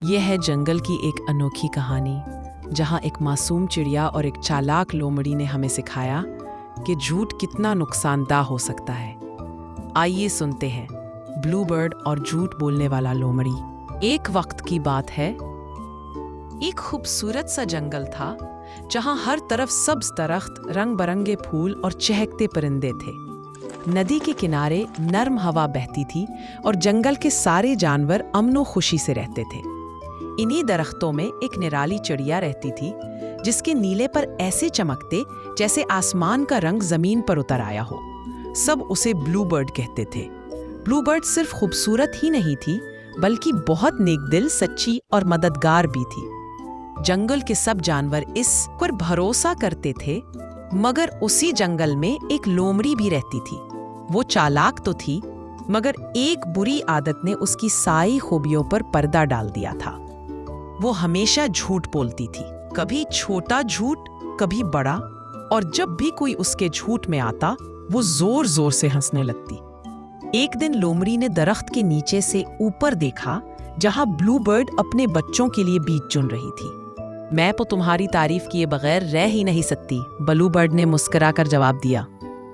ये है जंगल की एक अनोखी कहानी जहाँ एक मासूम चिड़िया और एक चालाक लोमड़ी ने हमें सिखाया कि झूठ कितना नुकसानदाह हो सकता है। आइए सुनते हैं ब्लू बर्ड और झूठ बोलने वाला लोमड़ी। एक वक्त की बात है, एक खूबसूरत सा जंगल था जहाँ हर तरफ सब्ज दरख्त, रंग बरंगे फूल और चहकते परिंदे थे। नदी के किनारे नर्म हवा बहती थी और जंगल के सारे जानवर अमनो खुशी से रहते थे। इन्हीं दरख्तों में एक निराली चिड़िया रहती थी जिसके नीले पर ऐसे चमकते जैसे आसमान का रंग जमीन पर उतर आया हो। सब उसे ब्लू बर्ड कहते थे। ब्लू बर्ड सिर्फ खूबसूरत ही नहीं थी बल्कि बहुत नेकदिल, सच्ची और मददगार भी थी। जंगल के सब जानवर इस पर भरोसा करते थे, मगर उसी जंगल में एक लोमड़ी भी रहती थी। वो चालाक तो थी, मगर एक बुरी आदत ने उसकी सारी खूबियों पर पर्दा डाल दिया था। वो हमेशा झूठ बोलती थी, कभी छोटा झूठ, कभी बड़ा, और जब भी कोई उसके झूठ में आता वो जोर जोर से हंसने लगती। एक दिन लोमड़ी ने दरख्त के नीचे से ऊपर देखा जहां ब्लू बर्ड अपने बच्चों के लिए बीज चुन रही थी। मैं तो तुम्हारी तारीफ किए बगैर रह ही नहीं सकती, ब्लू बर्ड ने मुस्कुराकर जवाब दिया।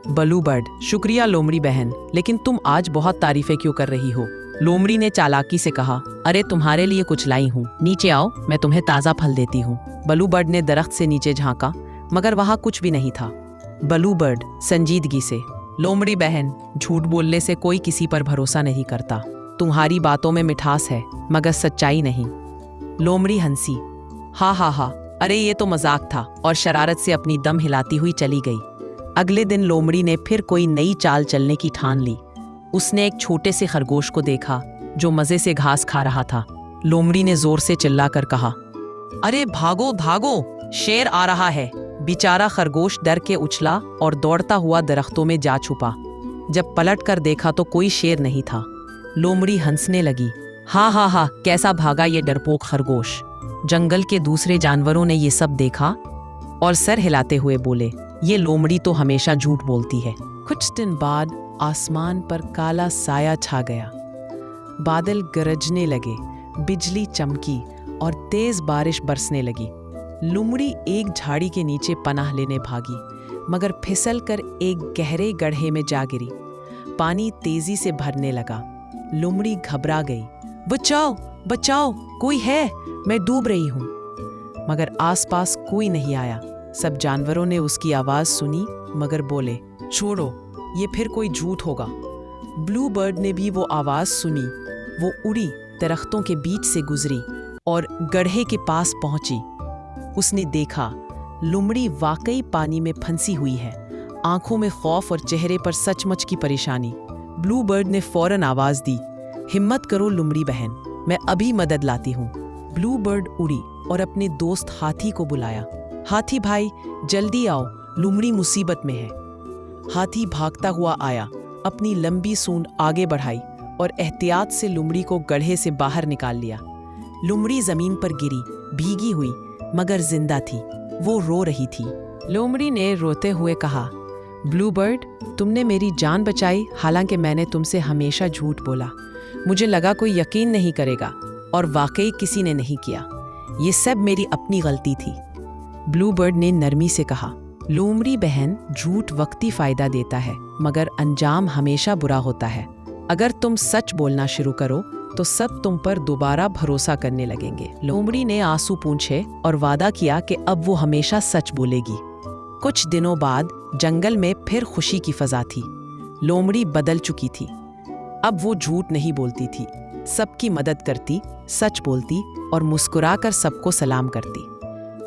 ब्लू बर्ड, शुक्रिया लोमड़ी बहन, लेकिन तुम आज बहुत तारीफें क्यों कर रही हो? लोमड़ी ने चालाकी से कहा, अरे तुम्हारे लिए कुछ लाई हूँ, नीचे आओ, मैं तुम्हें ताज़ा फल देती हूँ। ब्लू बर्ड ने दरख्त से नीचे झांका, मगर वहाँ कुछ भी नहीं था। ब्लू बर्ड संजीदगी से, लोमड़ी बहन, झूठ बोलने से कोई किसी पर भरोसा नहीं करता। तुम्हारी बातों में मिठास है मगर सच्चाई नहीं। लोमड़ी हंसी, हा हा हा, अरे ये तो मजाक था, और शरारत से अपनी दम हिलाती हुई चली गई। अगले दिन लोमड़ी ने फिर कोई नई चाल चलने की ठान ली। उसने एक छोटे से खरगोश को देखा जो मजे से घास खा रहा था। लोमड़ी ने जोर से चिल्लाकर कहा, अरे भागो भागो, शेर आ रहा है। बेचारा खरगोश डर के उछला और दौड़ता हुआ दरख्तों में जा छुपा। जब पलट कर देखा तो कोई शेर नहीं था। लोमड़ी हंसने लगी, हा हा हा, कैसा भागा ये डरपोक खरगोश। जंगल के दूसरे जानवरों ने ये सब देखा और सर हिलाते हुए बोले, ये लोमड़ी तो हमेशा झूठ बोलती है। कुछ दिन बाद आसमान पर काला साया छा गया। बादल गरजने लगे, बिजली चमकी और तेज बारिश बरसने लगी। लोमड़ी एक झाड़ी के नीचे पनाह लेने भागी, मगर फिसल कर एक गहरे गड्ढे में जा गिरी। पानी तेजी से भरने लगा। लोमड़ी घबरा गई, बचाओ बचाओ, कोई है, मैं डूब रही हूँ। मगर आसपास कोई नहीं आया। सब जानवरों ने उसकी आवाज सुनी मगर बोले, छोड़ो, ये फिर कोई झूठ होगा। ब्लू बर्ड ने भी वो आवाज सुनी। वो उड़ी, दरख्तों के बीच से गुजरी और गड्ढे के पास पहुंची। उसने देखा लोमड़ी वाकई पानी में फंसी हुई है, आंखों में खौफ और चेहरे पर सचमुच की परेशानी। ब्लू बर्ड ने फौरन आवाज दी, हिम्मत करो लोमड़ी बहन, मैं अभी मदद लाती हूँ। ब्लू बर्ड उड़ी और अपने दोस्त हाथी को बुलाया, हाथी भाई जल्दी आओ, लोमड़ी मुसीबत में है। हाथी भागता हुआ आया, अपनी लंबी सूंड आगे बढ़ाई और एहतियात से लोमड़ी को गड्ढे से बाहर निकाल लिया। लोमड़ी जमीन पर गिरी, भीगी हुई मगर जिंदा थी। वो रो रही थी। लोमड़ी ने रोते हुए कहा, ब्लू बर्ड, तुमने मेरी जान बचाई, हालांकि मैंने तुमसे हमेशा झूठ बोला। मुझे लगा कोई यकीन नहीं करेगा, और वाकई किसी ने नहीं किया। ये सब मेरी अपनी गलती थी। ब्लू बर्ड ने नरमी से कहा, लोमड़ी बहन, झूठ वक्ती फायदा देता है मगर अंजाम हमेशा बुरा होता है। अगर तुम सच बोलना शुरू करो तो सब तुम पर दोबारा भरोसा करने लगेंगे। लोमड़ी ने आंसू पूंछे और वादा किया कि अब वो हमेशा सच बोलेगी। कुछ दिनों बाद जंगल में फिर खुशी की फजा थी। लोमड़ी बदल चुकी थी। अब वो झूठ नहीं बोलती थी, सबकी मदद करती, सच बोलती और मुस्कुराकर सबको सलाम करती।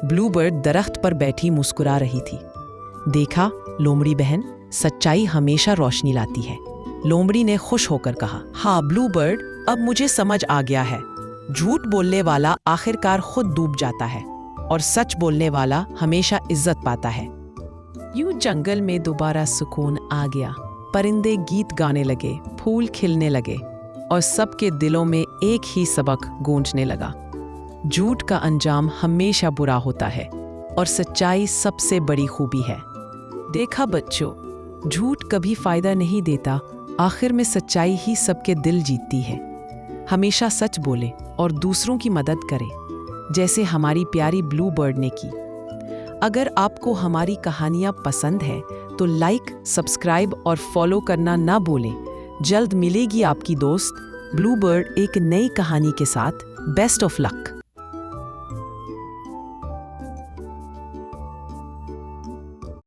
ब्लू बर्ड दरख्त पर बैठी मुस्कुरा रही थी। देखा लोमड़ी बहन, सच्चाई हमेशा रोशनी लाती है। लोमड़ी ने खुश होकर कहा, हाँ ब्लू बर्ड, अब मुझे समझ आ गया है। झूठ बोलने वाला आखिरकार खुद डूब जाता है और सच बोलने वाला हमेशा इज्जत पाता है। यूं जंगल में दोबारा सुकून आ गया। परिंदे गीत गाने लगे, फूल खिलने लगे और सबके दिलों में एक ही सबक गूंजने लगा, झूठ का अंजाम हमेशा बुरा होता है और सच्चाई सबसे बड़ी खूबी है। देखा बच्चों, झूठ कभी फायदा नहीं देता, आखिर में सच्चाई ही सबके दिल जीतती है। हमेशा सच बोलें और दूसरों की मदद करें, जैसे हमारी प्यारी ब्लू बर्ड ने की। अगर आपको हमारी कहानियाँ पसंद है तो लाइक, सब्सक्राइब और फॉलो करना ना भूलें। जल्द मिलेगी आपकी दोस्त ब्लू बर्ड एक नई कहानी के साथ। Best of luck.